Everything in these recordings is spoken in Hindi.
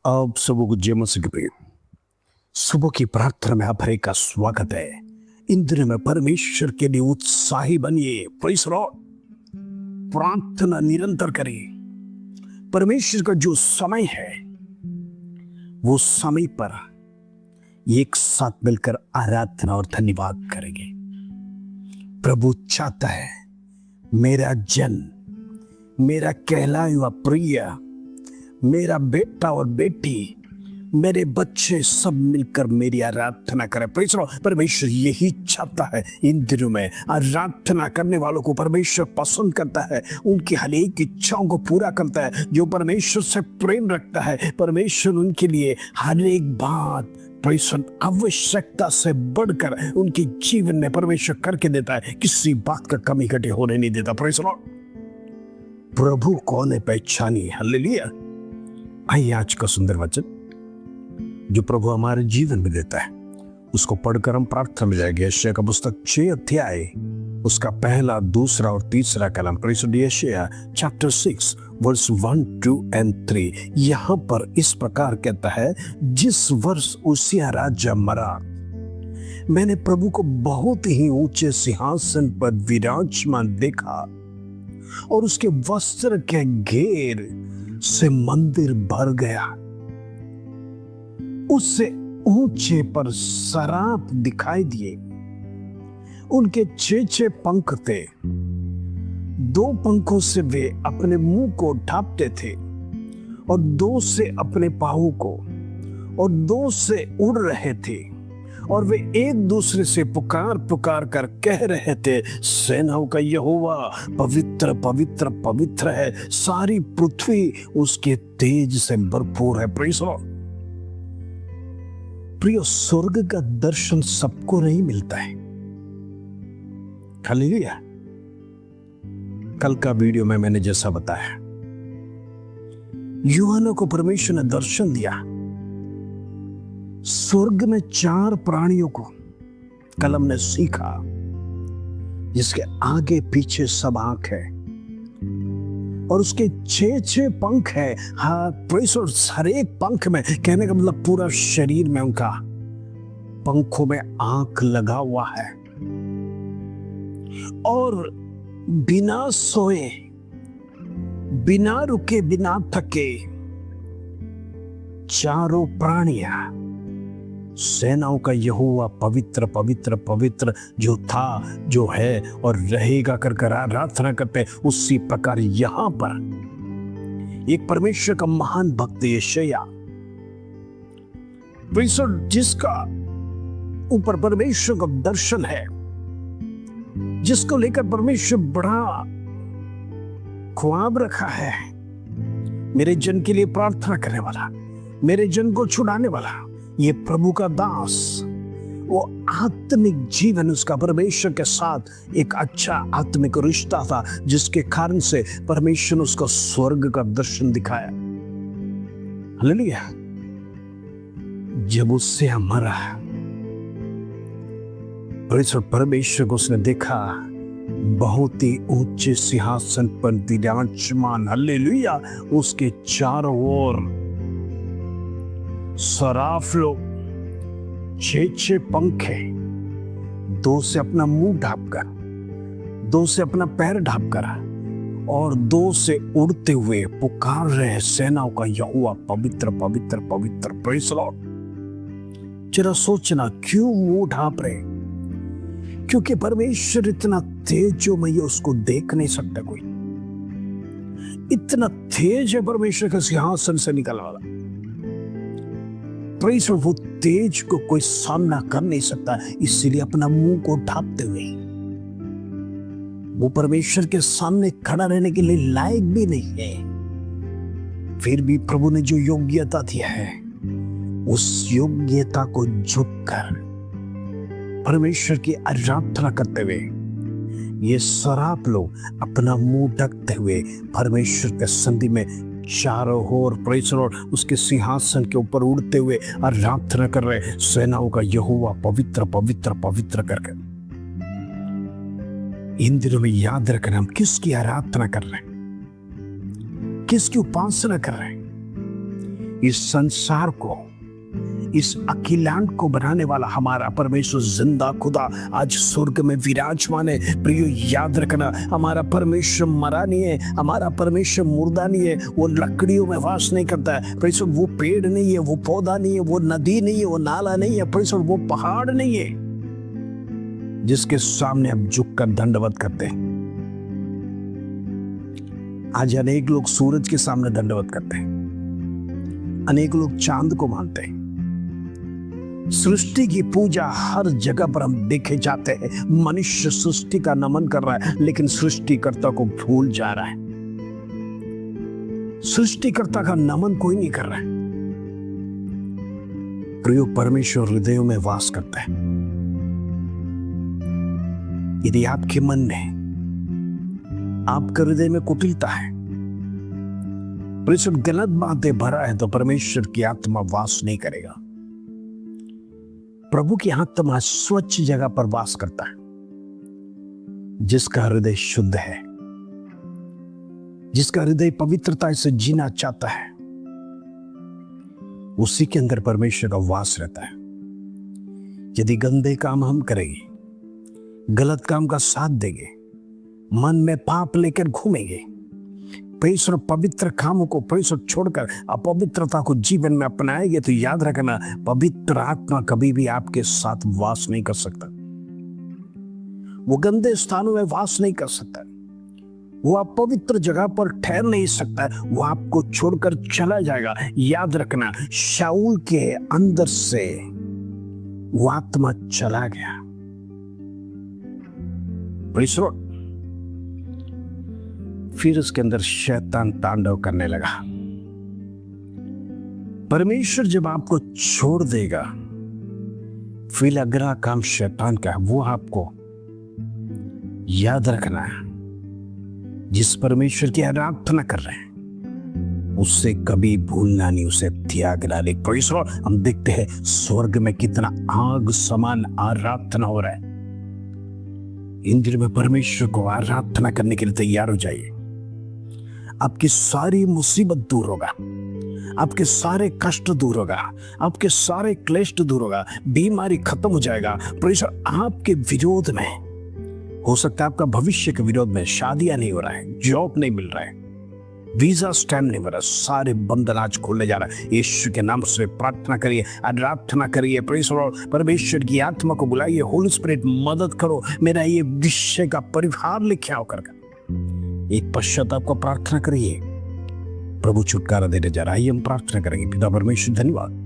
आप सबों को जय मसीह की प्रिय। सुबह की प्रार्थना में आप हर एक का स्वागत है। इन दिनों में परमेश्वर के लिए उत्साही बनिए। Praise Lord. प्रार्थना निरंतर करिए। परमेश्वर का जो समय है वो समय पर एक साथ मिलकर आराधना और धन्यवाद करेंगे। प्रभु चाहता है मेरा जन, मेरा कहलाया हुआ प्रिय, मेरा बेटा और बेटी, मेरे बच्चे सब मिलकर मेरी आराधना करें। Praise Lord. परमेश्वर यही चाहता है। इन दिनों में आराधना करने वालों को परमेश्वर पसंद करता है, उनकी हर एक इच्छाओं को पूरा करता है। जो परमेश्वर से प्रेम रखता है, परमेश्वर उनके लिए हर एक बात आवश्यकता से बढ़कर उनके जीवन में परमेश्वर करके देता है। किसी बात का कमी घटी होने नहीं देता। Praise Lord. प्रभु कौन है पहचानिए। हालेलुया। आइए आज का सुंदर वचन जो प्रभु हमारे जीवन में देता है उसको पढ़कर हम प्रार्थना में जाएंगे। यशायाह का पुस्तक 6 अध्याय उसका पहला, दूसरा और तीसरा कलम। यशायाह चैप्टर 6 वर्स 1, 2 and 3। यहां पर इस प्रकार कहता है, जिस वर्ष उसिया राजा मरा मैंने प्रभु को बहुत ही ऊंचे सिंहासन पर विराजमान देखा और उसके वस्त्र के घेर से मंदिर भर गया। उससे ऊंचे पर सराप दिखाई दिए। उनके 6 पंख थे। 2 पंखों से वे अपने मुंह को ढांपते थे और 2 से अपने पांवों को, और 2 से उड़ रहे थे। और वे एक दूसरे से पुकार पुकार कर कह रहे थे, सेनाओं का यहोवा पवित्र पवित्र पवित्र है, सारी पृथ्वी उसके तेज से भरपूर है। Praise Lord. प्रिय, स्वर्ग का दर्शन सबको नहीं मिलता है। हालेलुया। कल का वीडियो में मैंने जैसा बताया, यूहन्ना को परमेश्वर ने दर्शन दिया। स्वर्ग में 4 प्राणियों को कलम ने सीखा, जिसके आगे पीछे सब आंख है और उसके 6 पंख है। हाँ, हर एक पंख में, कहने का मतलब पूरा शरीर में उनका पंखों में आंख लगा हुआ है। और बिना सोए, बिना रुके, बिना थके, चारों प्राणियां सेनाओं का यहोवा पवित्र पवित्र पवित्र जो था, जो है और रहेगा कर आराधना करते। उसी प्रकार यहां पर एक परमेश्वर का महान भक्त यशायाह, जिसका ऊपर परमेश्वर का दर्शन है, जिसको लेकर परमेश्वर बड़ा ख्वाब रखा है, मेरे जन के लिए प्रार्थना करने वाला, मेरे जन को छुड़ाने वाला, ये प्रभु का दास, वो आत्मिक जीवन उसका परमेश्वर के साथ एक अच्छा आत्मिक रिश्ता था, जिसके कारण से परमेश्वर ने उसको स्वर्ग का दर्शन दिखाया। हालेलुया। जब उससे मरा, परमेश्वर को उसने देखा बहुत ही ऊंचे सिंहासन पर विराजमान। हालेलुया। उसके चारों ओर सराफ लोग, 6 पंख है। 2 से अपना मुंह ढांपकर, 2 से अपना पैर ढांपकर और 2 से उड़ते हुए पुकार रहे, सेनाओं का यहोवा पवित्र पवित्र पवित्र। Praise Lord. जरा सोचना, क्यों मुंह ढांप रहे? क्योंकि परमेश्वर इतना तेज जो मैं उसको देख नहीं सकता। कोई इतना तेज है परमेश्वर का सिंहासन से निकलने वाला। वो तेज को कोई सामना कर नहीं सकता, इसीलिए अपना मुंह को ढांपते हुए वो परमेश्वर के सामने खड़ा रहने के लिए लायक भी नहीं है। फिर भी प्रभु ने जो योग्यता दी है, उस योग्यता को झुककर परमेश्वर की आराधना करते हुए ये सराप लोग अपना मुंह ढकते हुए परमेश्वर के संधि में चारों ओर, प्रेज़ लॉर्ड, उसके सिंहासन के ऊपर उड़ते हुए आराधना कर रहे, सेनाओं का यहोवा पवित्र पवित्र पवित्र करके। इन दिनों में याद रखना, हम किसकी आराधना कर रहे हैं, किसकी उपासना कर रहे हैं। इस संसार को, इस अखिलांड को बनाने वाला हमारा परमेश्वर जिंदा खुदा आज स्वर्ग में विराजमान है। प्रियो, याद रखना, हमारा परमेश्वर मरा नहीं है, हमारा परमेश्वर मुर्दा नहीं है। वो लकड़ियों में वास नहीं करता है। परमेश्वर वो पेड़ नहीं है, वो पौधा नहीं है, वो नदी नहीं है, वो नाला नहीं है। परमेश्वर वो पहाड़ नहीं है जिसके सामने हम झुककर दंडवत करते हैं। आज अनेक लोग सूरज के सामने दंडवत करते हैं, अनेक लोग चांद को मानते हैं। सृष्टि की पूजा हर जगह पर हम देखे जाते हैं। मनुष्य सृष्टि का नमन कर रहा है, लेकिन सृष्टिकर्ता को भूल जा रहा है। सृष्टिकर्ता का नमन कोई नहीं कर रहा है। प्रियो, परमेश्वर हृदयों में वास करता है। यदि आपके मन में, आपके हृदय में कुटिलता है, परमेश्वर गलत बातें भरा है, तो परमेश्वर की आत्मा वास नहीं करेगा। प्रभु की आत्मा स्वच्छ जगह पर वास करता है। जिसका हृदय शुद्ध है, जिसका हृदय पवित्रता से जीना चाहता है, उसी के अंदर परमेश्वर का वास रहता है। यदि गंदे काम हम करेंगे, गलत काम का साथ देंगे, मन में पाप लेकर घूमेंगे, परमेश्वर पवित्र कामों को परमेश्वर छोड़कर अपवित्रता को जीवन में अपनाएंगे, तो याद रखना, पवित्र आत्मा कभी भी आपके साथ वास नहीं कर सकता। वो गंदे स्थानों में वास नहीं कर सकता, वो अपवित्र जगह पर ठहर नहीं सकता, वो आपको छोड़कर चला जाएगा। याद रखना, शाऊल के अंदर से वो आत्मा चला गया। परमेश्वर, फिर उसके अंदर शैतान तांडव करने लगा। परमेश्वर जब आपको छोड़ देगा, फिर अगला काम शैतान का है, वो आपको याद रखना है। जिस परमेश्वर की आराधना कर रहे हैं, उससे कभी भूलना नहीं, उसे त्यागना नहीं। परमेश्वर, हम देखते हैं स्वर्ग में कितना आग समान आराधना हो रहा है। इन दिनों में परमेश्वर को आराधना करने के लिए तैयार हो जाइए। आपकी सारी मुसीबत दूर होगा, आपके सारे कष्ट दूर होगा, आपके सारे क्लेश दूर होगा, बीमारी खत्म हो जाएगा। परमेश्वर आपके विरोध में, हो सकता है आपका भविष्य के विरोध में शादियां नहीं हो रहा है, जॉब नहीं मिल रहा है, वीजा स्टैम्प नहीं हो रहा, सारे बंधन आज खोलने जा रहा है। यीशु के नाम से प्रार्थना करिए, आराधना करिए। परमेश्वर की आत्मा को बुलाइए, होली स्पिरिट मदद करो, मेरा ये विषय का परिहार लेके आओ कर एक पश्चाताप को प्रार्थना करिए। प्रभु छुटकारा देने जा रहा है। हम प्रार्थना करेंगे। पिता परमेश्वर, धन्यवाद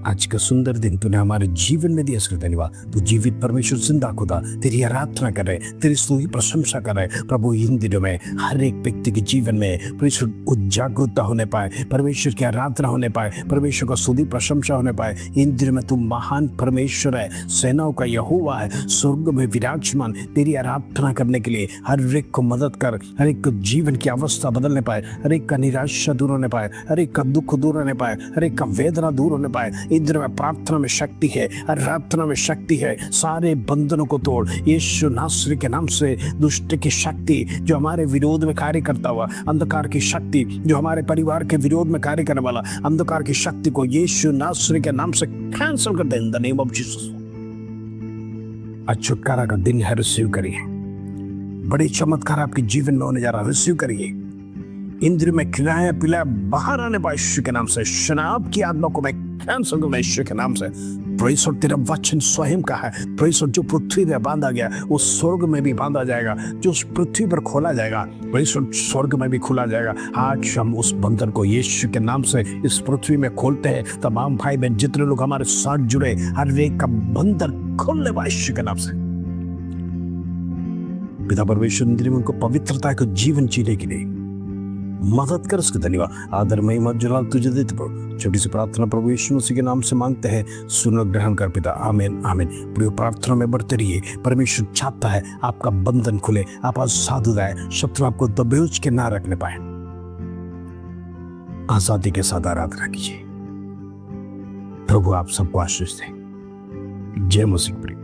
आज का सुंदर दिन तूने हमारे जीवन में दिया। इसके धन्यवाद। तू जीवित परमेश्वर, जिंदा खुदा, तेरी आराधना कर रहे, तेरी स्तुति प्रशंसा कर रहे। प्रभु, इन दिनों में हर एक व्यक्ति के जीवन में परमेश्वर उजागरूकता होने पाए, परमेश्वर की आराधना होने पाए, परमेश्वर का स्तुति प्रशंसा होने पाए। इन दिनों में तू महान परमेश्वर है, सेनाओं का यहोवा है, स्वर्ग में विराजमान। तेरी आराधना करने के लिए हर एक को मदद कर, हर एक को जीवन की अवस्था बदलने पाए, हर एक का निराशा दूर होने पाए, हर एक का दुख दूर होने पाए, हर एक का वेदना दूर होने पाए। इधर में प्रार्थना में शक्ति है, आराधना में शक्ति है। सारे बंधनों को तोड़ यीशु नासरी के नाम से। दुष्ट की शक्ति जो हमारे विरोध में कार्य करता हुआ, अंधकार की शक्ति जो हमारे परिवार के विरोध में कार्य करने वाला, अंधकार की शक्ति को यीशु नासरी के नाम से कैंसिल कर दे in the name of Jesus. आज छुटकारा का दिन है, रिसीव करिए। बड़े चमत्कार आपके जीवन में होने जा रहा है, रिसीव करिए। इंद्र में खिलाया पिलाया बाहर आने पाए यीशु के नाम से। शराब की आत्मा को मैं कैंसल करूं यीशु के नाम से। परमेश्वर, तेरा वचन स्वयं का है। परमेश्वर, जो पृथ्वी में बांधा गया वो स्वर्ग में भी बांधा जाएगा, जो पृथ्वी पर खोला जाएगा परमेश्वर स्वर्ग में भी खोला जाएगा। आज हम उस बंधन को यीशु के नाम से इस पृथ्वी में खोलते हैं। तमाम भाई बहन जितने लोग हमारे साथ जुड़े, हर एक का बंधन खोलने पाए यीशु के नाम से। पिता परमेश्वर, इंद्र में उनको पवित्रता को जीवन जीने के लिए मदद कर। उसके धन्यवाद, आदर, महिमा, जलाल तुझे देते प्रभु। छोटी सी प्रार्थना प्रभु यीशु मसीह के नाम से मांगते हैं, सुनो, ग्रहण कर पिता। आमीन आमीन। प्रिय, प्रार्थना में बढ़ते रहिए। परमेश्वर चाहता है आपका बंधन खुले, आप आजाद हो जाए, शत्रु आपको दबोच के ना रखने पाए। आजादी के साथ आराधना कीजिए। प्रभु आप सबको आशीष दे। जय मसीह।